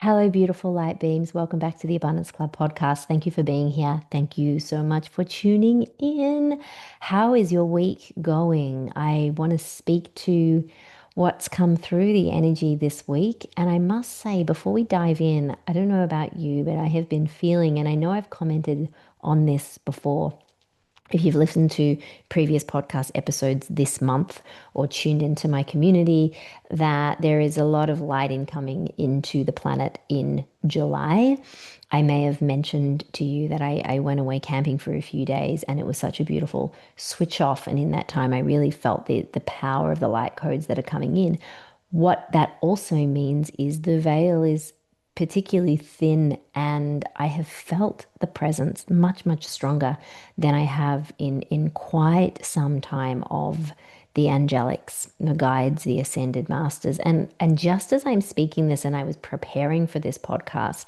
Hello, beautiful light beams. Welcome back to the Abundance Club podcast. Thank you for being here. Thank you so much for tuning in. How is your week going? I want to speak to what's come through the energy this week. And I must say, before we dive in, I don't know about you, but I have been feeling, and I know I've commented on this before, if you've listened to previous podcast episodes this month or tuned into my community, that there is a lot of light incoming into the planet in July. I may have mentioned to you that I went away camping for a few days and it was such a beautiful switch off. And in that time, I really felt the power of the light codes that are coming in. What that also means is the veil is particularly thin, and I have felt the presence much, much stronger than I have in quite some time of the angelics, the guides, the ascended masters. And just as I'm speaking this and I was preparing for this podcast,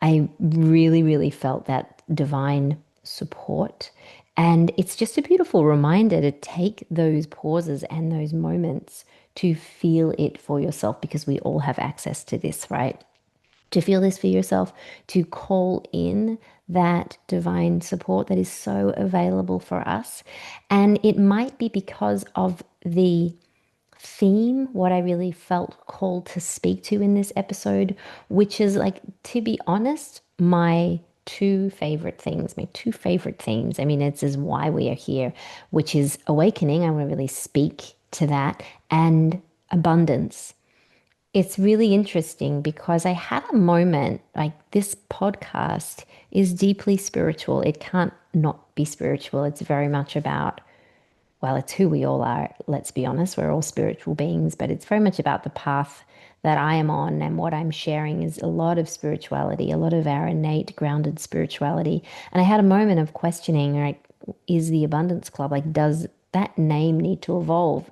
I really, really felt that divine support. And it's just a beautiful reminder to take those pauses and those moments to feel it for yourself, because we all have access to this, right? To feel this for yourself, to call in that divine support that is so available for us. And it might be because of the theme, what I really felt called to speak to in this episode, which is, like, to be honest, my two favorite things, my two favorite themes. I mean, it's is why we are here, which is awakening. I want to really speak to that, and abundance. It's really interesting because I had a moment, like, this podcast is deeply spiritual. It can't not be spiritual. It's very much about, well, it's who we all are. Let's be honest, we're all spiritual beings, but it's very much about the path that I am on, and what I'm sharing is a lot of spirituality, a lot of our innate grounded spirituality. And I had a moment of questioning, like, is the Abundance Club, like, does that name need to evolve?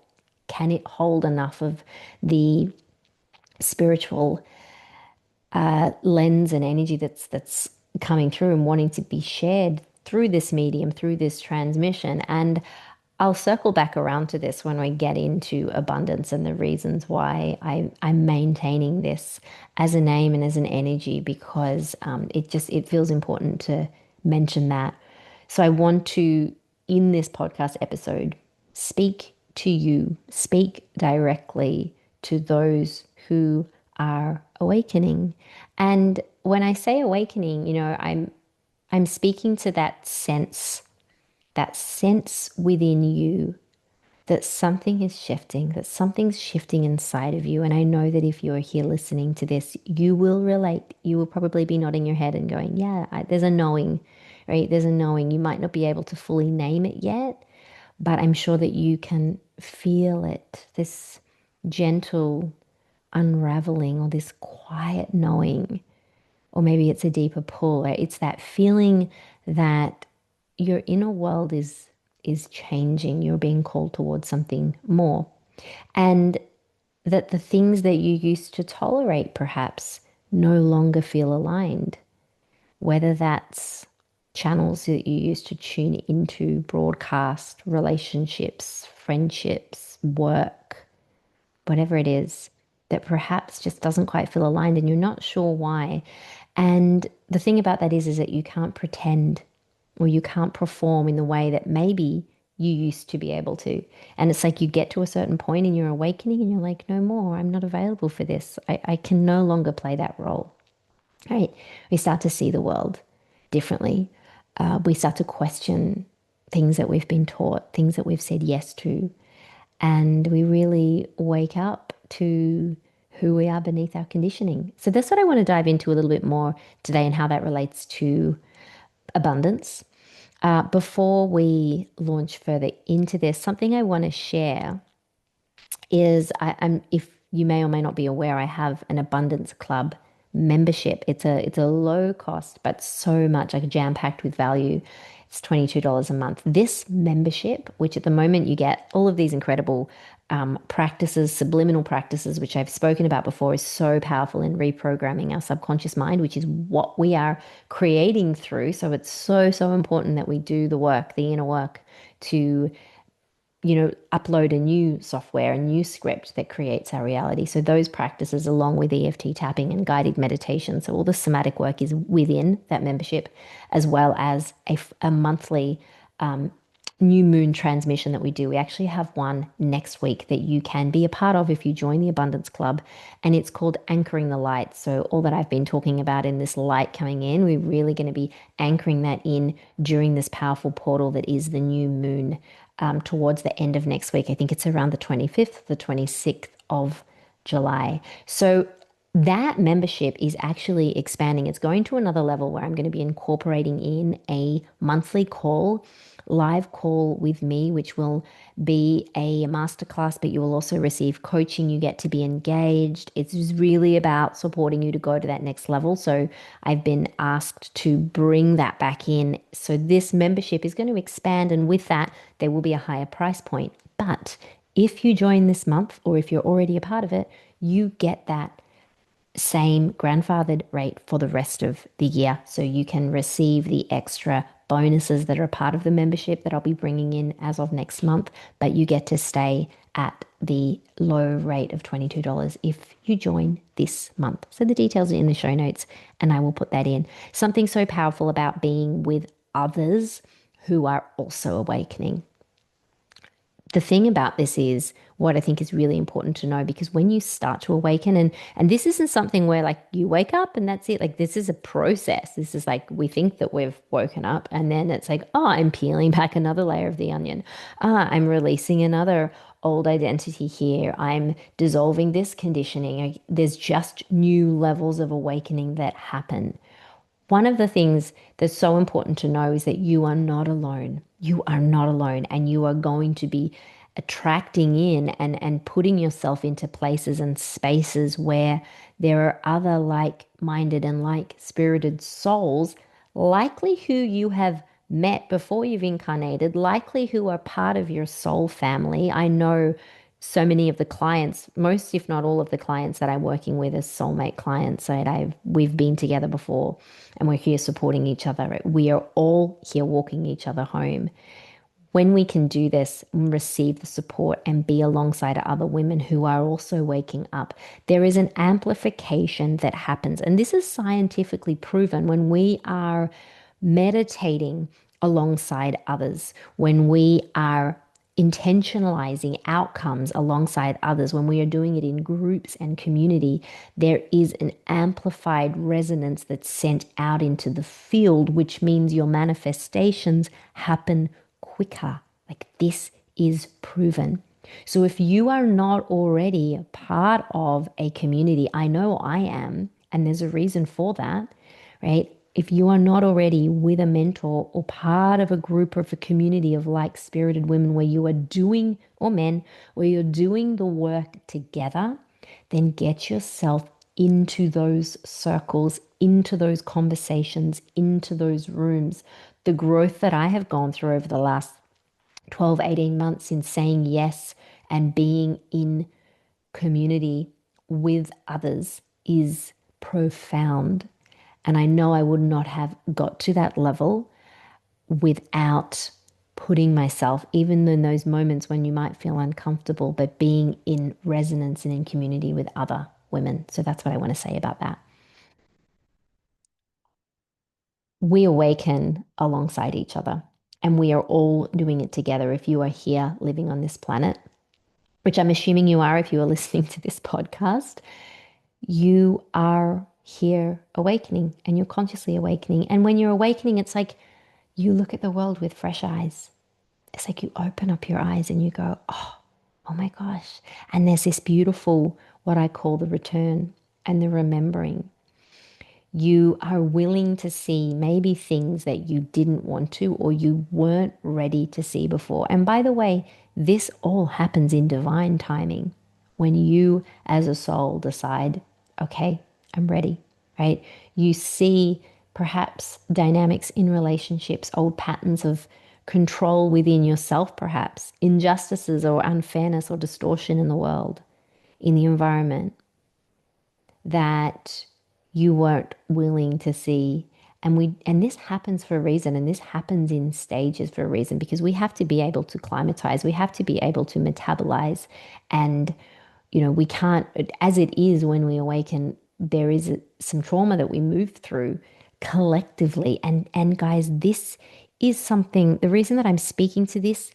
Can it hold enough of the spiritual lens and energy that's coming through and wanting to be shared through this medium, through this transmission? And I'll circle back around to this when we get into abundance and the reasons why I'm maintaining this as a name and as an energy, because it feels important to mention that. So I want to, in this podcast episode, speak to you, speak directly to those who are awakening. And when I say awakening, I'm speaking to that sense within you that something is shifting, that something's shifting inside of you. And I know that if you're here listening to this, you will relate. You will probably be nodding your head and going, yeah, there's a knowing, right? There's a knowing. You might not be able to fully name it yet, but I'm sure that you can feel it, this gentle unraveling, or this quiet knowing, or maybe it's a deeper pull. Right? It's that feeling that your inner world is changing. You're being called towards something more, and that the things that you used to tolerate perhaps no longer feel aligned. Whether that's channels that you used to tune into, broadcast, relationships, friendships, work, whatever it is, that perhaps just doesn't quite feel aligned and you're not sure why. And the thing about that is that you can't pretend, or you can't perform in the way that maybe you used to be able to. And it's like you get to a certain point in your awakening and you're like, no more, I'm not available for this. I can no longer play that role. Right? We start to see the world differently. We start to question things that we've been taught, things that we've said yes to, and we really wake up to who we are beneath our conditioning. So that's what I want to dive into a little bit more today, and how that relates to abundance. Before we launch further into this, something I want to share is I'm, if you may or may not be aware, I have an Abundance Club membership. It's a low cost, but so much, like, jam packed with value. It's $22 a month. This membership, which at the moment you get all of these incredible practices, subliminal practices, which I've spoken about before, is so powerful in reprogramming our subconscious mind, which is what we are creating through. So it's so, so important that we do the work, the inner work, to upload a new software, a new script that creates our reality. So those practices, along with EFT tapping and guided meditation, so all the somatic work is within that membership, as well as a monthly new moon transmission that we do. We actually have one next week that you can be a part of if you join the Abundance Club, and it's called Anchoring the Light. So, all that I've been talking about in this light coming in, we're really going to be anchoring that in during this powerful portal that is the new moon towards the end of next week. I think it's around the 25th, the 26th of July. So, that membership is actually expanding. It's going to another level where I'm going to be incorporating in a monthly call, live call with me, which will be a masterclass, but you will also receive coaching. You get to be engaged. It's really about supporting you to go to that next level. So I've been asked to bring that back in. So this membership is going to expand, and with that, there will be a higher price point. But if you join this month, or if you're already a part of it, you get that same grandfathered rate for the rest of the year. So you can receive the extra bonuses that are part of the membership that I'll be bringing in as of next month, but you get to stay at the low rate of $22 if you join this month. So the details are in the show notes, and I will put that in. Something so powerful about being with others who are also awakening. The thing about this is what I think is really important to know, because when you start to awaken, and this isn't something where like you wake up and that's it. Like, this is a process. This is like, we think that we've woken up, and then it's like, oh, I'm peeling back another layer of the onion. I'm releasing another old identity here. I'm dissolving this conditioning. There's just new levels of awakening that happen. One of the things that's so important to know is that you are not alone. You are not alone, and you are going to be attracting in and putting yourself into places and spaces where there are other like-minded and like-spirited souls, likely who you have met before you've incarnated, likely who are part of your soul family. I know so many of the clients, most if not all of the clients that I'm working with as soulmate clients, right? We've been together before, and we're here supporting each other. We are all here walking each other home. When we can do this and receive the support and be alongside other women who are also waking up, there is an amplification that happens. And this is scientifically proven. When we are meditating alongside others, when we are intentionalizing outcomes alongside others, when we are doing it in groups and community, there is an amplified resonance that's sent out into the field, which means your manifestations happen quicker. Like, this is proven. So if you are not already a part of a community, I know I am, and there's a reason for that, right? If you are not already with a mentor or part of a group or of a community of like-spirited women where you are doing, or men, where you're doing the work together, then get yourself into those circles, into those conversations, into those rooms. The growth that I have gone through over the last 12, 18 months in saying yes and being in community with others is profound. And I know I would not have got to that level without putting myself, even in those moments when you might feel uncomfortable, but being in resonance and in community with other women. So that's what I want to say about that. We awaken alongside each other, and we are all doing it together. If you are here living on this planet, which I'm assuming you are if you are listening to this podcast, you are here awakening, and you're consciously awakening. And when you're awakening, it's like you look at the world with fresh eyes. It's like you open up your eyes and you go, oh my gosh. And there's this beautiful, what I call the return and the remembering. You are willing to see maybe things that you didn't want to, or you weren't ready to see before. And by the way, this all happens in divine timing when you as a soul decide, okay, I'm ready, right? You see perhaps dynamics in relationships, old patterns of control within yourself, perhaps injustices or unfairness or distortion in the world, in the environment, that you weren't willing to see. And this happens for a reason, and this happens in stages for a reason, because we have to be able to climatize, we have to be able to metabolize. And we can't, as it is when we awaken, there is some trauma that we move through collectively. And guys, this is something, the reason that I'm speaking to this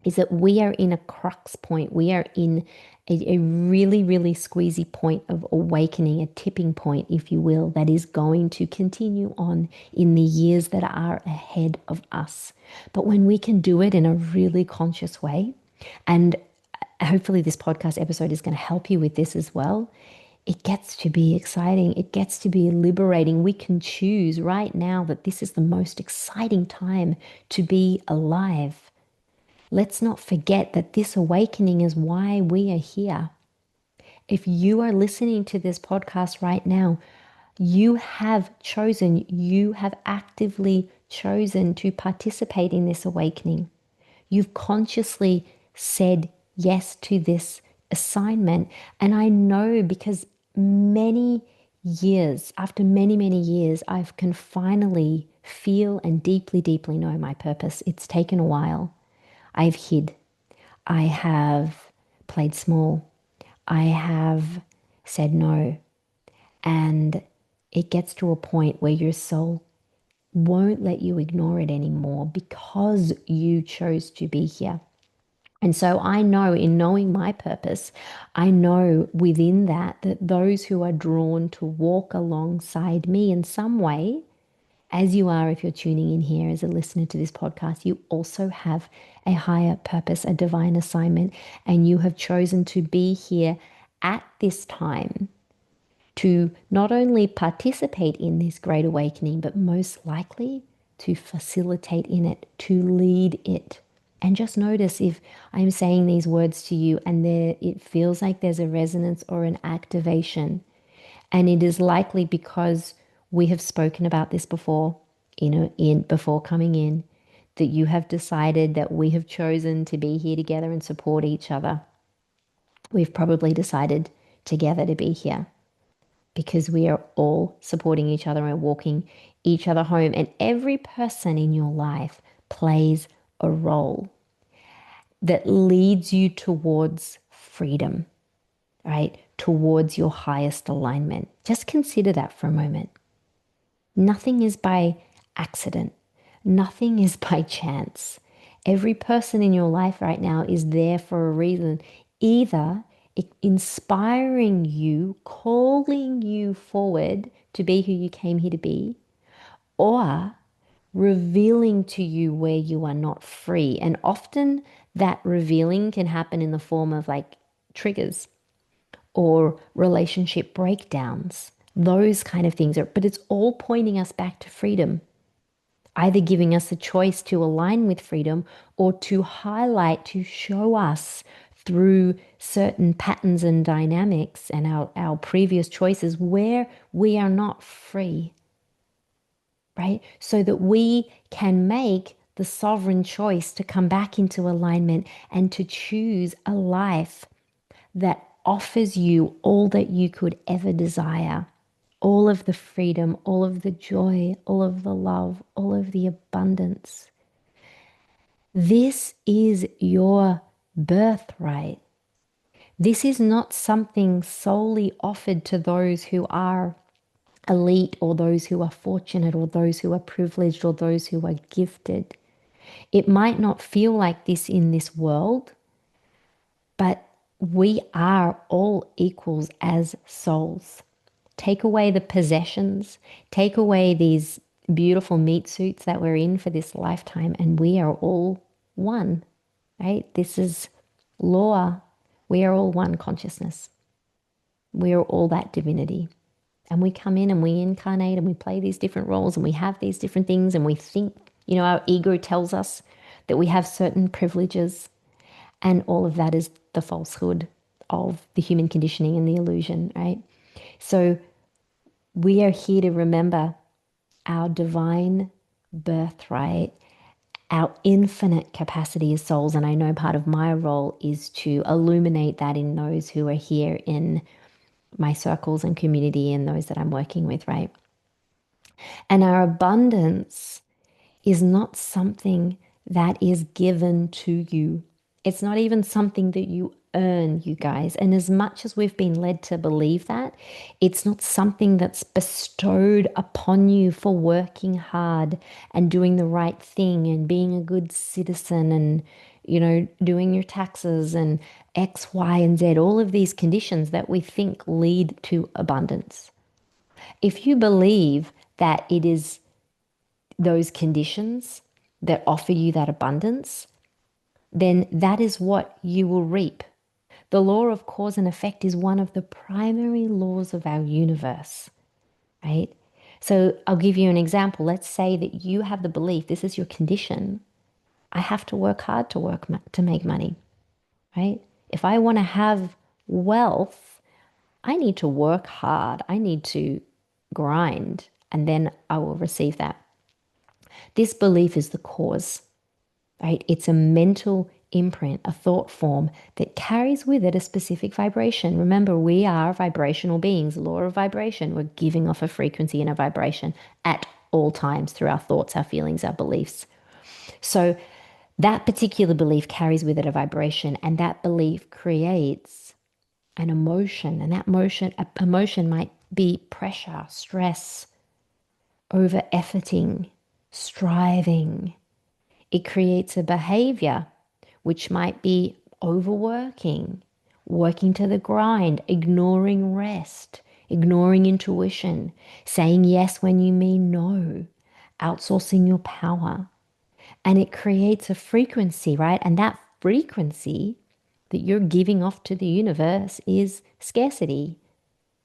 is that we are in a crux point. We are in a really, really squeezy point of awakening, a tipping point, if you will, that is going to continue on in the years that are ahead of us. But when we can do it in a really conscious way, and hopefully this podcast episode is going to help you with this as well, it gets to be exciting. It gets to be liberating. We can choose right now that this is the most exciting time to be alive. Let's not forget that this awakening is why we are here. If you are listening to this podcast right now, you have chosen, you have actively chosen to participate in this awakening. You've consciously said yes to this assignment. And I know because many years, after many, many years, I can finally feel and deeply, deeply know my purpose. It's taken a while. I've hid. I have played small. I have said no. And it gets to a point where your soul won't let you ignore it anymore because you chose to be here. And so I know, in knowing my purpose, I know within that those who are drawn to walk alongside me in some way, as you are if you're tuning in here as a listener to this podcast, you also have a higher purpose, a divine assignment, and you have chosen to be here at this time to not only participate in this great awakening, but most likely to facilitate in it, to lead it. And just notice if I'm saying these words to you and it feels like there's a resonance or an activation. And it is likely because we have spoken about this before, before coming in, that you have decided that we have chosen to be here together and support each other. We've probably decided together to be here because we are all supporting each other and walking each other home. And every person in your life plays a role that leads you towards freedom, right? Towards your highest alignment. Just consider that for a moment. Nothing is by accident. Nothing is by chance. Every person in your life right now is there for a reason, either inspiring you, calling you forward to be who you came here to be, or revealing to you where you are not free. And often that revealing can happen in the form of like triggers or relationship breakdowns, those kind of things. But it's all pointing us back to freedom, either giving us a choice to align with freedom or to highlight, to show us through certain patterns and dynamics and our previous choices where we are not free, right? So that we can make the sovereign choice to come back into alignment and to choose a life that offers you all that you could ever desire. All of the freedom, all of the joy, all of the love, all of the abundance. This is your birthright. This is not something solely offered to those who are elite or those who are fortunate or those who are privileged or those who are gifted. It might not feel like this in this world, but we are all equals as souls. Take away the possessions, take away these beautiful meat suits that we're in for this lifetime, and we are all one, right? This is law. We are all one consciousness. We are all that divinity. And we come in and we incarnate and we play these different roles and we have these different things and we think, our ego tells us that we have certain privileges, and all of that is the falsehood of the human conditioning and the illusion, right? So we are here to remember our divine birthright, our infinite capacity as souls. And I know part of my role is to illuminate that in those who are here in my circles and community and those that I'm working with, right? And our abundance is not something that is given to you. It's not even something that you earn, you guys. And as much as we've been led to believe that, it's not something that's bestowed upon you for working hard and doing the right thing and being a good citizen and, doing your taxes and X, Y, and Z, all of these conditions that we think lead to abundance. If you believe that it is those conditions that offer you that abundance, then that is what you will reap. The law of cause and effect is one of the primary laws of our universe, right? So I'll give you an example. Let's say that you have the belief this is your condition. I have to work hard to make money, right? If I want to have wealth, I need to work hard. I need to grind, and then I will receive that. This belief is the cause, right? It's a mental imprint, a thought form that carries with it a specific vibration. Remember, we are vibrational beings, law of vibration. We're giving off a frequency and a vibration at all times through our thoughts, our feelings, our beliefs. So that particular belief carries with it a vibration, and that belief creates an emotion. And that emotion might be pressure, stress, over efforting, striving. It creates a behavior which might be overworking, working to the grind, ignoring rest, ignoring intuition, saying yes when you mean no, outsourcing your power. And it creates a frequency, right? And that frequency that you're giving off to the universe is scarcity,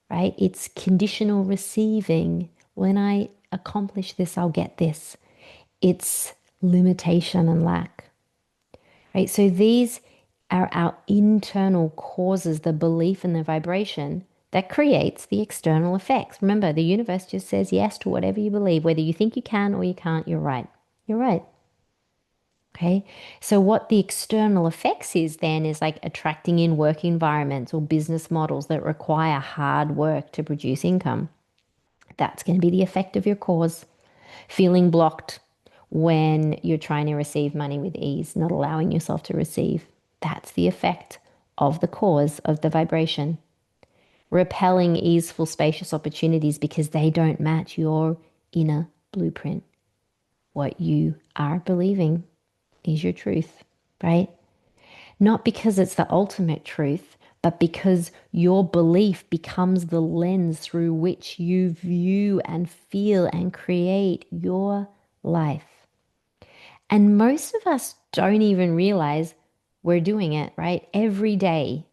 right? It's conditional receiving. When I accomplish this, I'll get this. It's limitation and lack, right? So these are our internal causes, the belief and the vibration that creates the external effects. Remember, the universe just says yes to whatever you believe, whether you think you can or you can't, you're right. You're right. Okay. So what the external effects is then is like attracting in work environments or business models that require hard work to produce income. That's going to be the effect of your cause. Feeling blocked when you're trying to receive money with ease, not allowing yourself to receive. That's the effect of the cause of the vibration. Repelling easeful, spacious opportunities because they don't match your inner blueprint. What you are believing is your truth, right? Not because it's the ultimate truth, but because your belief becomes the lens through which you view and feel and create your life. And most of us don't even realize we're doing it, right? Every day.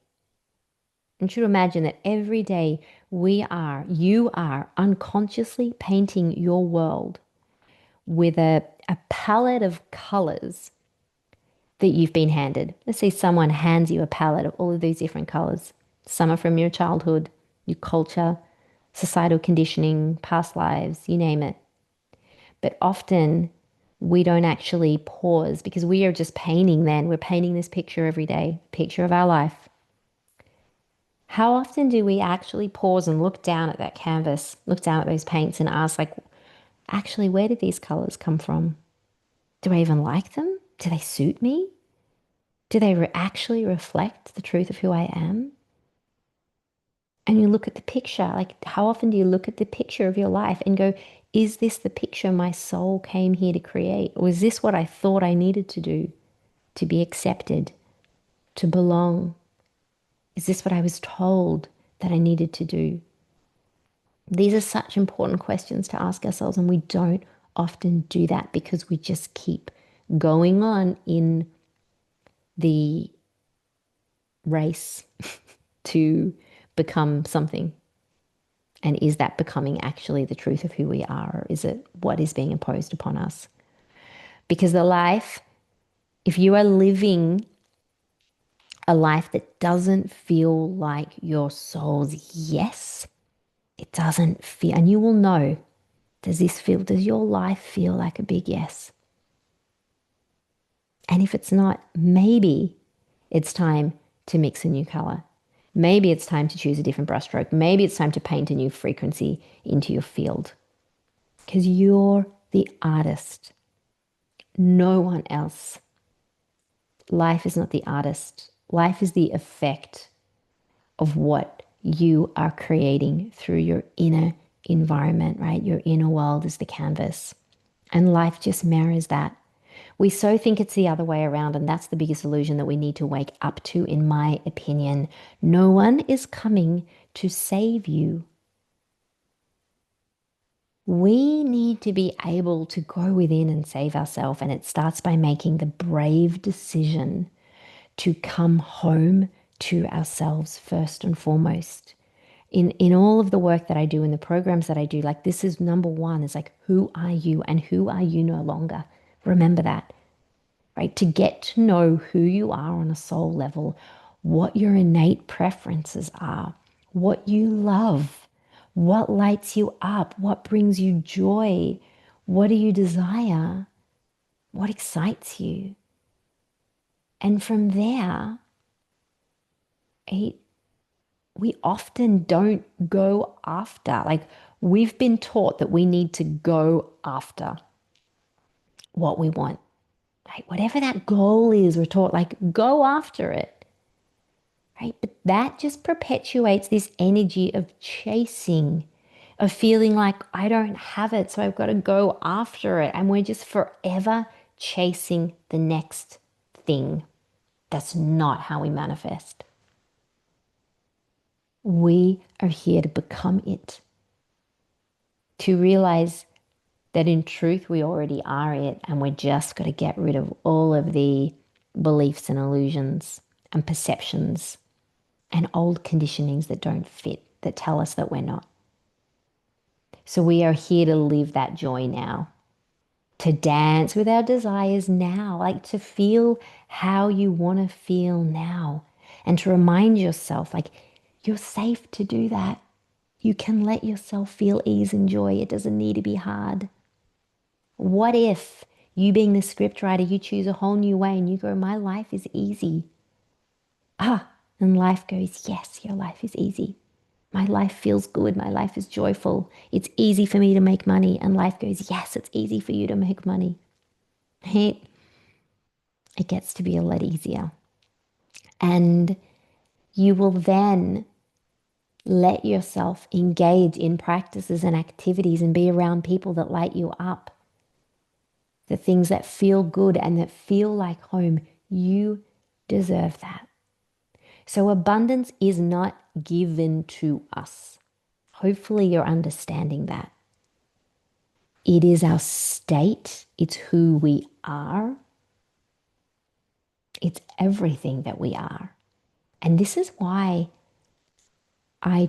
And you should imagine that every day you are unconsciously painting your world with a palette of colors that you've been handed. Let's say someone hands you a palette of all of these different colors. Some are from your childhood, your culture, societal conditioning, past lives, you name it. But often we don't actually pause because we are just painting then. We're painting this picture every day, picture of our life. How often do we actually pause and look down at that canvas, look down at those paints and ask, like, actually, where did these colors come from? Do I even like them? Do they suit me? Do they actually reflect the truth of who I am? And you look at the picture, like, how often do you look at the picture of your life and go, is this the picture my soul came here to create? Or is this what I thought I needed to do to be accepted, to belong? Is this what I was told that I needed to do? These are such important questions to ask ourselves, and we don't often do that because we just keep going on in the race to become something. And is that becoming actually the truth of who we are, or is it what is being imposed upon us? Because the life, if you are living a life that doesn't feel like your soul's yes, it doesn't feel, and you will know, does your life feel like a big yes? And if it's not, maybe it's time to mix a new color. Maybe it's time to choose a different brushstroke. Maybe it's time to paint a new frequency into your field. because you're the artist, no one else. Life is not the artist. Life is the effect of what you are creating through your inner environment, right? Your inner world is the canvas. And life just mirrors that. We so think it's the other way around, and that's the biggest illusion that we need to wake up to, in my opinion. No one is coming to save you. We need to be able to go within and save ourselves, and it starts by making the brave decision to come home to ourselves first and foremost. In all of the work that I do, in the programs that I do, like, this is number one, is like, who are you and who are you no longer? Remember that, right? To get to know who you are on a soul level, what your innate preferences are, what you love, what lights you up, what brings you joy, what do you desire, what excites you. And from there, it, we often don't go after, like, we've been taught that we need to go after what we want. Right? Whatever that goal is, we're taught, like, go after it. Right? But that just perpetuates this energy of chasing, of feeling like I don't have it, so I've got to go after it. And we're just forever chasing the next thing. That's not how we manifest. We are here to become it, to realize that in truth we already are it, and we're just got to get rid of all of the beliefs and illusions and perceptions and old conditionings that don't fit, that tell us that we're not. So we are here to live that joy now, to dance with our desires now, like to feel how you want to feel now, and to remind yourself, like, you're safe to do that. You can let yourself feel ease and joy. It doesn't need to be hard. What if, you being the script writer, you choose a whole new way and you go, my life is easy. And life goes, yes, your life is easy. My life feels good. My life is joyful. It's easy for me to make money. And life goes, yes, it's easy for you to make money. Right? It gets to be a lot easier. And you will then let yourself engage in practices and activities and be around people that light you up. The things that feel good and that feel like home. You deserve that. So abundance is not given to us. Hopefully you're understanding that. It is our state. It's who we are. It's everything that we are. And this is why I'm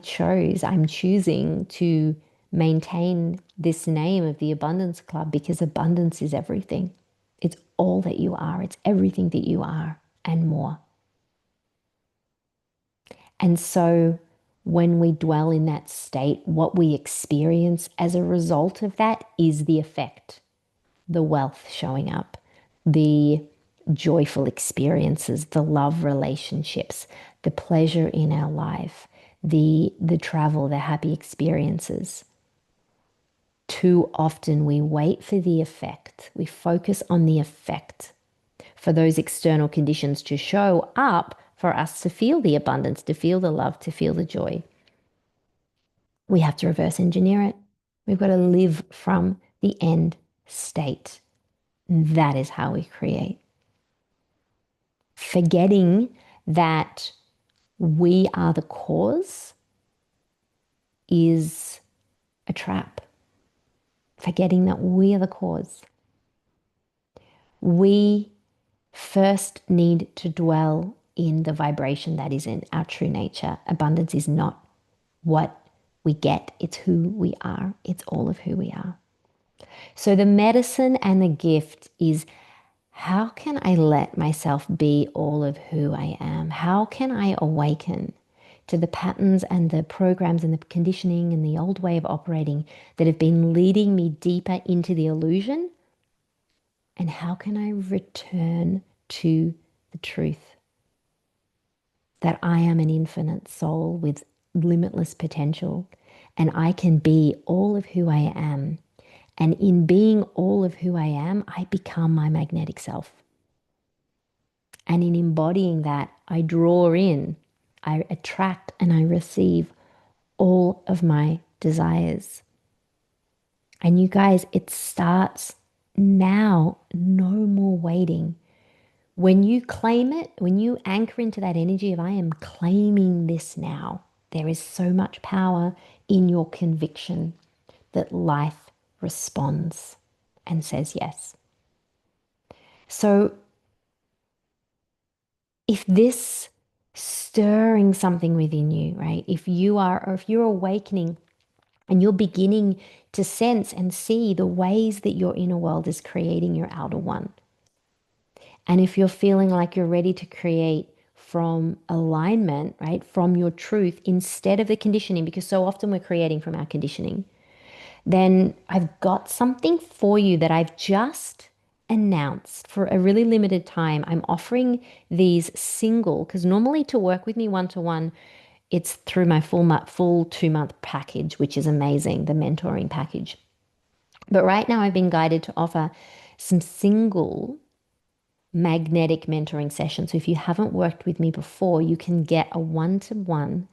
choosing to maintain this name of the Abundance Club, because abundance is everything. It's all that you are. It's everything that you are and more. And so when we dwell in that state, what we experience as a result of that is the effect, the wealth showing up, the joyful experiences, the love relationships, the pleasure in our life, the travel, the happy experiences. Too often we wait for the effect. We focus on the effect for those external conditions to show up for us to feel the abundance, to feel the love, to feel the joy. We have to reverse engineer it. We've got to live from the end state. That is how we create. Forgetting that we are the cause is a trap. Forgetting that we are the cause. We first need to dwell in the vibration that is in our true nature. Abundance is not what we get, it's who we are. It's all of who we are. So the medicine and the gift is, how can I let myself be all of who I am? How can I awaken to the patterns and the programs and the conditioning and the old way of operating that have been leading me deeper into the illusion? And how can I return to the truth that I am an infinite soul with limitless potential, and I can be all of who I am And in being all of who I am, I become my magnetic self. And in embodying that, I draw in, I attract, and I receive all of my desires. And you guys, it starts now, no more waiting. When you claim it, when you anchor into that energy of I am claiming this now, there is so much power in your conviction that life responds and says yes. So if this stirring something within you, right? If you are, or if you're awakening and you're beginning to sense and see the ways that your inner world is creating your outer one. And if you're feeling like you're ready to create from alignment, right, from your truth instead of the conditioning, because so often we're creating from our conditioning, then I've got something for you that I've just announced for a really limited time. I'm offering these single, because normally to work with me one to one, it's through my full 2 month package, which is amazing, the mentoring package. But right now, I've been guided to offer some single magnetic mentoring sessions. So if you haven't worked with me before, you can get a one-to-one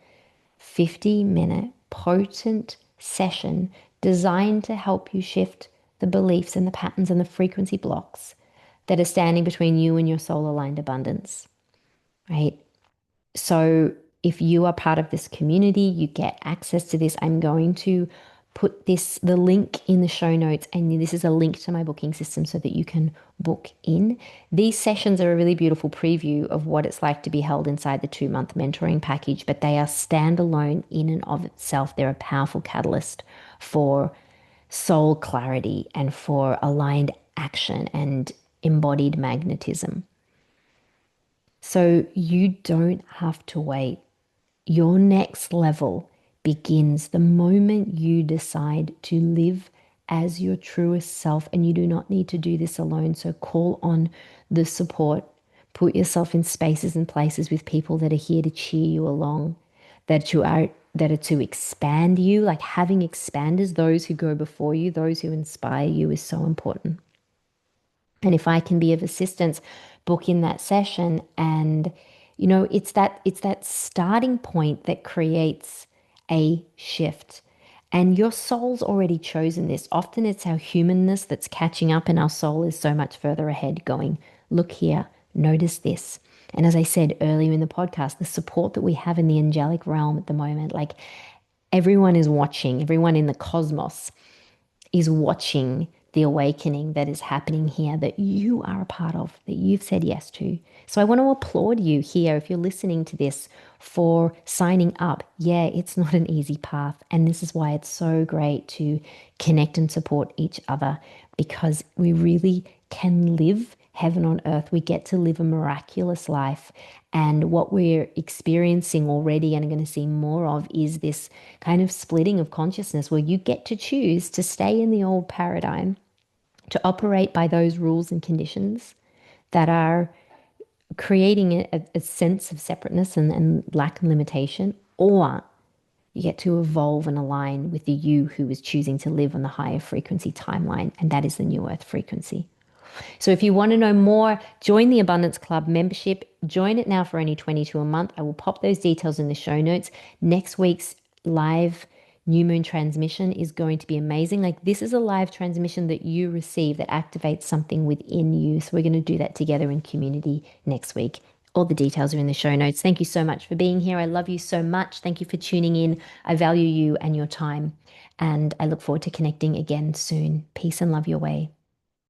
50-minute potent session designed to help you shift the beliefs and the patterns and the frequency blocks that are standing between you and your soul aligned abundance, right? So if you are part of this community, you get access to this. I'm going to put the link in the show notes, and this is a link to my booking system so that you can book in. These sessions are a really beautiful preview of what it's like to be held inside the 2 month mentoring package, but they are standalone in and of itself. They're a powerful catalyst for soul clarity and for aligned action and embodied magnetism. So you don't have to wait. Your next level begins the moment you decide to live as your truest self, and you do not need to do this alone. So call on the support. Put yourself in spaces and places with people that are here to cheer you along, that are to expand you. Like having expanders, those who go before you, those who inspire you, is so important. And if I can be of assistance, book in that session. And it's that starting point that creates a shift. And your soul's already chosen this. Often it's our humanness that's catching up, and our soul is so much further ahead, going, look here, notice this. And as I said earlier in the podcast, the support that we have in the angelic realm at the moment, like everyone is watching, everyone in the cosmos is watching the awakening that is happening here, that you are a part of, that you've said yes to. So I want to applaud you here, if you're listening to this, for signing up. Yeah, it's not an easy path. And this is why it's so great to connect and support each other, because we really can live heaven on earth. We get to live a miraculous life. And what we're experiencing already and are going to see more of is this kind of splitting of consciousness, where you get to choose to stay in the old paradigm, to operate by those rules and conditions that are creating a sense of separateness and lack and limitation, or you get to evolve and align with the you who is choosing to live on the higher frequency timeline, and that is the new earth frequency. So if you want to know more, join the Abundance Club membership. Join it now for only $22 a month. I will pop those details in the show notes. Next week's live new moon transmission is going to be amazing. Like, this is a live transmission that you receive that activates something within you. So we're going to do that together in community next week. All the details are in the show notes. Thank you so much for being here. I love you so much. Thank you for tuning in. I value you and your time. And I look forward to connecting again soon. Peace and love your way.